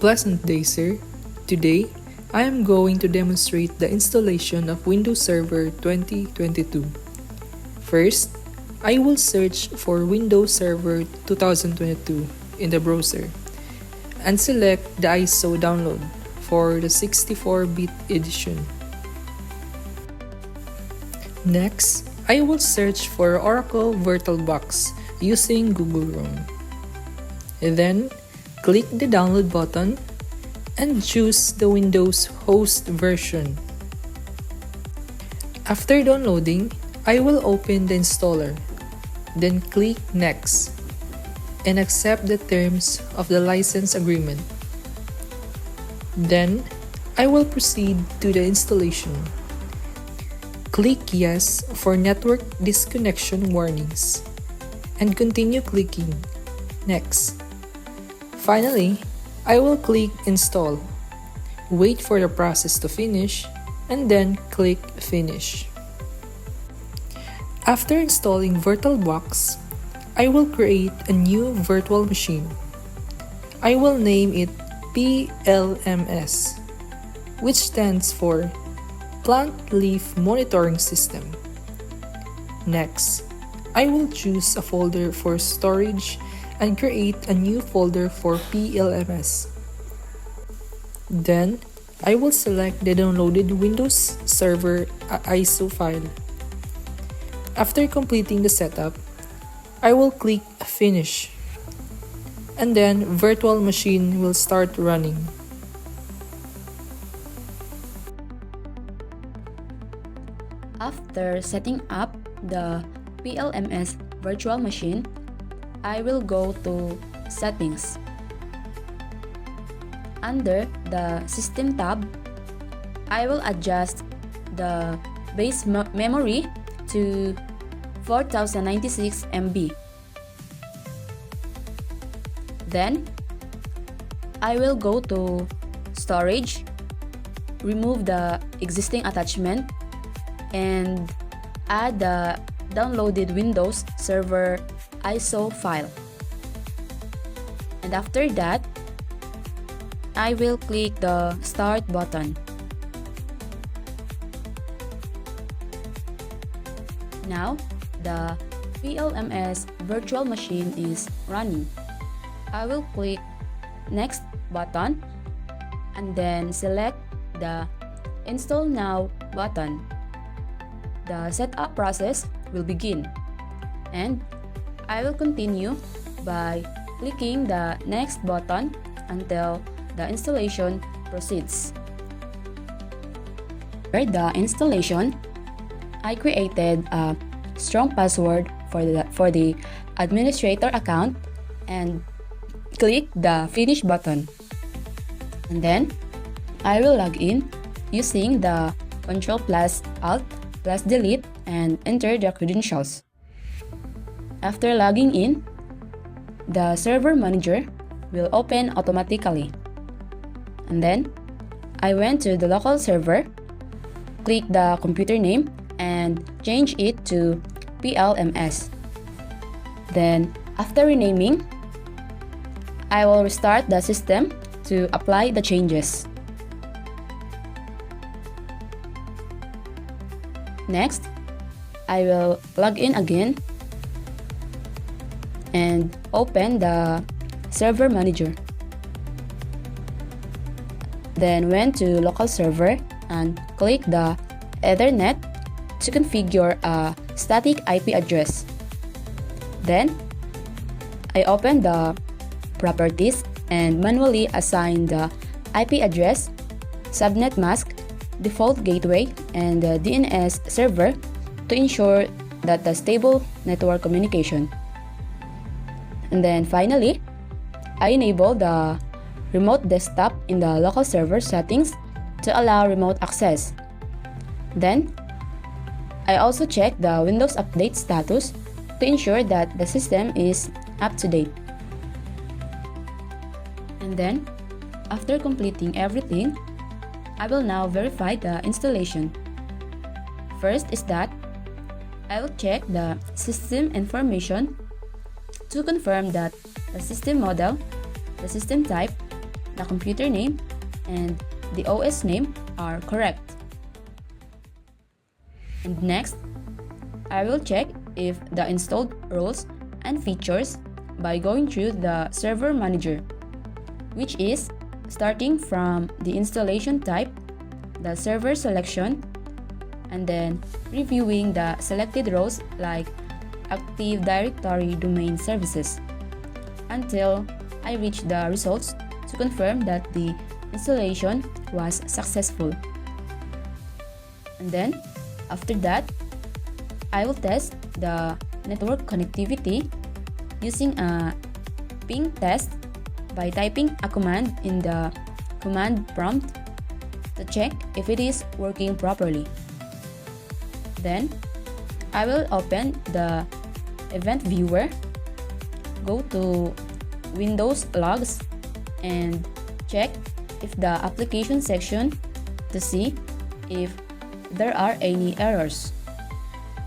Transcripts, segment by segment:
pleasant day, sir. Today, I am going to demonstrate the installation of Windows Server 2022. First, I will search for Windows Server 2022 in the browser and select the ISO download for the 64-bit edition. Next, I will search for Oracle VirtualBox using Google Chrome. Then, click the download button and choose the Windows host version. After downloading, I will open the installer. Then click Next and accept the terms of the license agreement. Then, I will proceed to the installation. Click Yes for network disconnection warnings and continue clicking Next. Finally, I will click Install, wait for the process to finish, and then click Finish. After installing VirtualBox, I will create a new virtual machine. I will name it PLMS, which stands for Plant Leaf Monitoring System. Next, I will choose a folder for storage and create a new folder for PLMS. Then, I will select the downloaded Windows Server ISO file. After completing the setup, I will click Finish, and then virtual machine will start running. After setting up the PLMS virtual machine, I will go to Settings. Under the System tab, I will adjust the base memory to 4096 MB. Then, I will go to Storage, remove the existing attachment, and add the downloaded Windows Server ISO file. And after that, I will click the Start button. Now, the PLMS virtual machine is running. I will click Next button and then select the Install Now button. The setup process will begin, and I will continue by clicking the Next button until the installation proceeds. For the installation, I created a strong password for the administrator account and click the Finish button. And then, I will log in using the Ctrl+Alt+Delete and enter the credentials. After logging in, the server manager will open automatically. And then, I went to the local server, click the computer name, and change it to PLMS. Then, after renaming, I will restart the system to apply the changes. Next, I will log in again and open the server manager. Then went to local server and click the Ethernet to configure a static IP address. Then, I open the properties and manually assign the IP address, subnet mask, default gateway, and the DNS server to ensure that the stable network communication. And then finally, I enable the remote desktop in the local server settings to allow remote access. Then, I also check the Windows Update status to ensure that the system is up to date. And then, after completing everything, I will now verify the installation. First is that I will check the system information to confirm that the system model, the system type, the computer name and the OS name are correct. And next, I will check if the installed roles and features by going through the server manager, which is starting from the installation type, the server selection, and then reviewing the selected roles like Active Directory Domain Services until I reach the results to confirm that the installation was successful. And then, after that, I will test the network connectivity using a ping test by typing a command in the command prompt to check if it is working properly. Then, I will open the event viewer, go to Windows Logs, and check if the application section to see if there are any errors.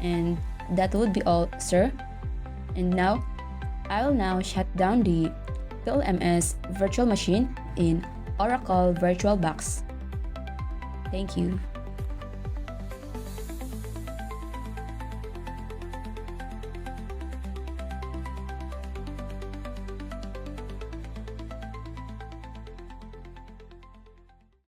And that would be all, sir. And now, I will now shut down the PLMS virtual machine in Oracle VirtualBox. Thank you.